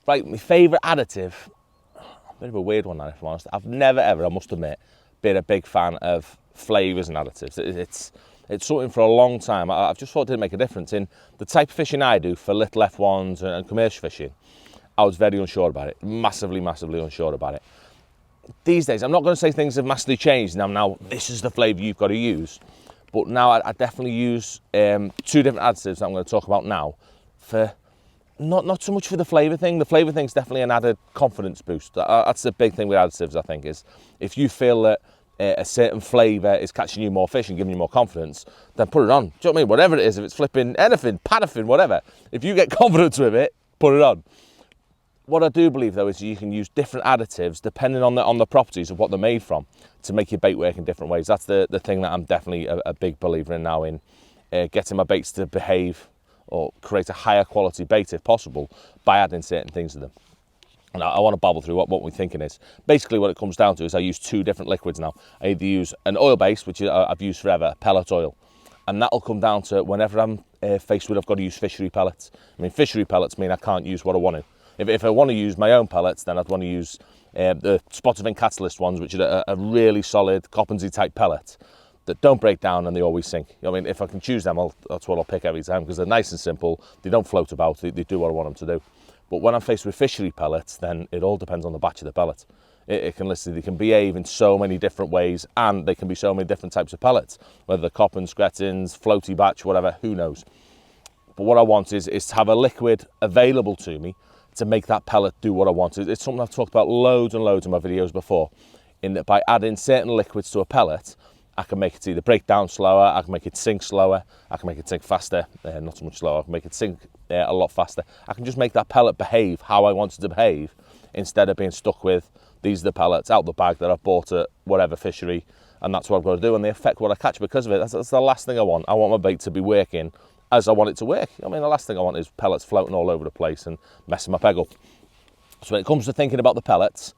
Right, my favourite additive, a bit of a weird one now, if I'm honest. I've never ever, I must admit, been a big fan of flavours and additives. It's something for a long time. I've just thought it didn't make a difference. In the type of fishing I do for little F1s and commercial fishing, I was very unsure about it, massively unsure about it. These days, I'm not going to say things have massively changed. Now this is the flavour you've got to use. But now I definitely use two different additives that I'm going to talk about now for not so much for the flavour thing. The flavour thing's definitely an added confidence boost. That's the big thing with additives, I think, is if you feel that a certain flavour is catching you more fish and giving you more confidence, then put it on. Do you know what I mean? Whatever it is, if it's flipping anything, paraffin, whatever, if you get confidence with it, put it on. What I do believe, though, is you can use different additives depending on the properties of what they're made from to make your bait work in different ways. That's the thing that I'm definitely a big believer in now, in getting my baits to behave or create a higher quality bait if possible by adding certain things to them. And I want to babble through what we're thinking is. Basically what it comes down to is I use two different liquids now. I either use an oil base, which I've used forever, pellet oil, and that'll come down to whenever I'm faced with I've got to use fishery pellets. I mean, fishery pellets mean I can't use what I want to. If I want to use my own pellets, then I'd want to use the Spotted Fin Catalyst ones, which are a really solid Coppensy type pellet that don't break down and they always sink. You know what I mean, if I can choose them, that's what I'll pick every time, because they're nice and simple. They don't float about. They do what I want them to do. But when I'm faced with fishery pellets, then it all depends on the batch of the pellet. They can behave in so many different ways, and they can be so many different types of pellets, whether they're Coppens, Gretins, floaty batch, whatever, who knows. But what I want is to have a liquid available to me to make that pellet do what I want. It's something I've talked about loads and loads in my videos before, in that by adding certain liquids to a pellet, I can make it either break down slower, I can make it sink slower, I can make it sink faster, not so much slower, I can make it sink a lot faster. I can just make that pellet behave how I want it to behave, instead of being stuck with, these are the pellets out the bag that I've bought at whatever fishery, and that's what I've got to do, and they affect what I catch because of it. That's the last thing I want. I want my bait to be working as I want it to work. I mean, the last thing I want is pellets floating all over the place and messing my peg up. So when it comes to thinking about the pellets,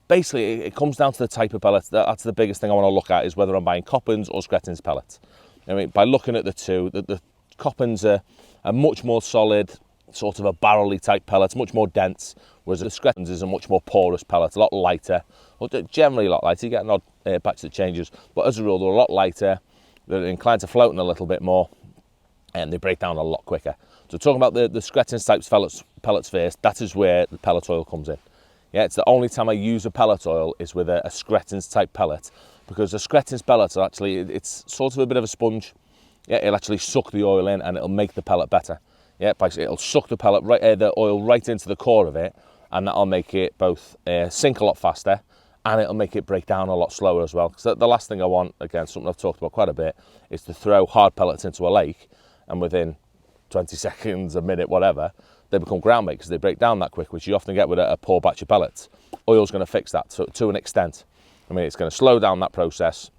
basically it comes down to the type of pellets. That's the biggest thing I want to look at, is whether I'm buying Coppens or Gretins pellets. I mean, by looking at the two, the Coppens are a much more solid, sort of a barrel-y type pellet, much more dense, whereas the Gretins is a much more porous pellet, a lot lighter, or generally a lot lighter. You get an odd batch that changes, but as a rule they're a lot lighter, they're inclined to floating a little bit more, and they break down a lot quicker. So talking about the Gretins type pellets first, that is where the pellet oil comes in. Yeah, it's the only time I use a pellet oil is with a Gretins type pellet, because the Gretins pellets are actually, it's sort of a bit of a sponge. Yeah, it'll actually suck the oil in and it'll make the pellet better. Yeah, basically it'll suck the oil right into the core of it, and that'll make it both sink a lot faster, and it'll make it break down a lot slower as well. Because the last thing I want, again, something I've talked about quite a bit, is to throw hard pellets into a lake, and within 20 seconds, a minute, whatever, they become ground bait because they break down that quick, which you often get with a poor batch of pellets. Oil's going to fix that to an extent. I mean, it's going to slow down that process,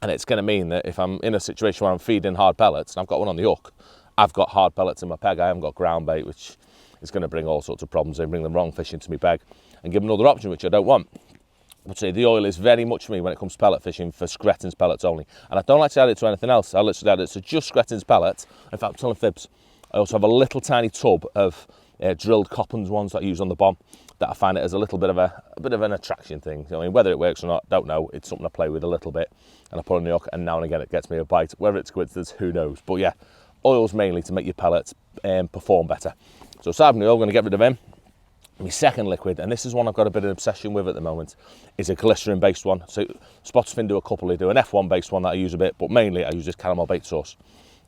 and it's going to mean that if I'm in a situation where I'm feeding hard pellets, and I've got one on the hook, I've got hard pellets in my peg, I haven't got ground bait, which is going to bring all sorts of problems in, bring the wrong fish into my peg, and give them another option, which I don't want. But say the oil is very much for me when it comes to pellet fishing for Gretins pellets only. And I don't like to add it to anything else. I literally add it to just Gretins pellets. In fact, I'm telling fibs. I also have a little tiny tub of drilled Coppens ones that I use on the bomb, that I find it as a little bit of an attraction thing. I mean, whether it works or not, don't know. It's something I play with a little bit, and I put on the hook, and now and again it gets me a bite. Whether it's coincidence, who knows? But yeah, oil's mainly to make your pellets perform better. So aside from the oil, I'm going to get rid of him. My second liquid, and this is one I've got a bit of an obsession with at the moment, is a glycerin based one. So Spotted Fin do a couple. They do an F1 based one that I use a bit, but mainly I use this caramel bait sauce.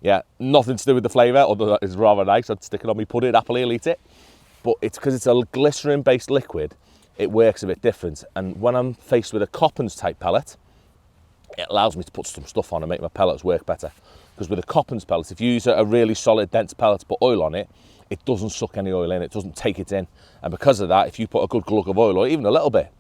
Yeah, nothing to do with the flavour, although that is rather nice. I'd stick it on me pudding, happily I'll eat it. But it's because it's a glycerin based liquid, it works a bit different. And when I'm faced with a Coppens type pellet, it allows me to put some stuff on and make my pellets work better. Because with a Coppens pellet, if you use a really solid dense pellet to put oil on it, it doesn't suck any oil in, it doesn't take it in. And because of that, if you put a good glug of oil, or even a little bit,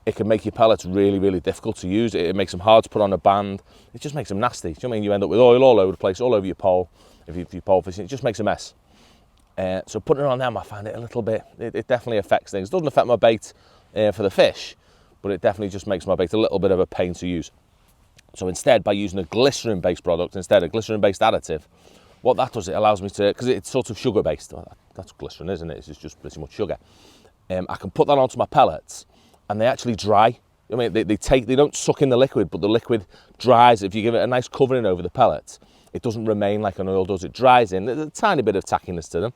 it can make your pellets really, really difficult to use. It makes them hard to put on a band. It just makes them nasty. Do you know what I mean? You end up with oil all over the place, all over your pole, if you're pole fishing. It just makes a mess. So putting it on them, I find it a little bit, it definitely affects things. It doesn't affect my bait for the fish, but it definitely just makes my bait a little bit of a pain to use. So instead, by using a glycerin-based product, instead a glycerin-based additive, what that does, it allows me to, because it's sort of sugar based, that's glycerin, isn't it? It's just pretty much sugar. I can put that onto my pellets and they actually dry. I mean, they don't suck in the liquid, but the liquid dries. If you give it a nice covering over the pellets, it doesn't remain like an oil does. It dries in. There's a tiny bit of tackiness to them,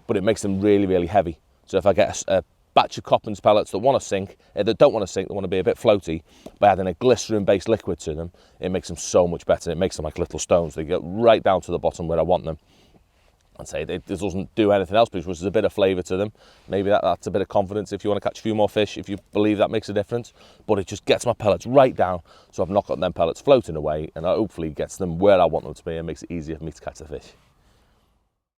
but it makes them really, really heavy. So if I get a batch of Coppens pellets that want to sink, that don't want to sink, that want to be a bit floaty, by adding a glycerin-based liquid to them, it makes them so much better. It makes them like little stones. They get right down to the bottom where I want them. I'd say it doesn't do anything else, but there's a bit of flavour to them. Maybe that's a bit of confidence if you want to catch a few more fish, if you believe that makes a difference. But it just gets my pellets right down, so I've not got them pellets floating away, and it hopefully gets them where I want them to be and makes it easier for me to catch the fish.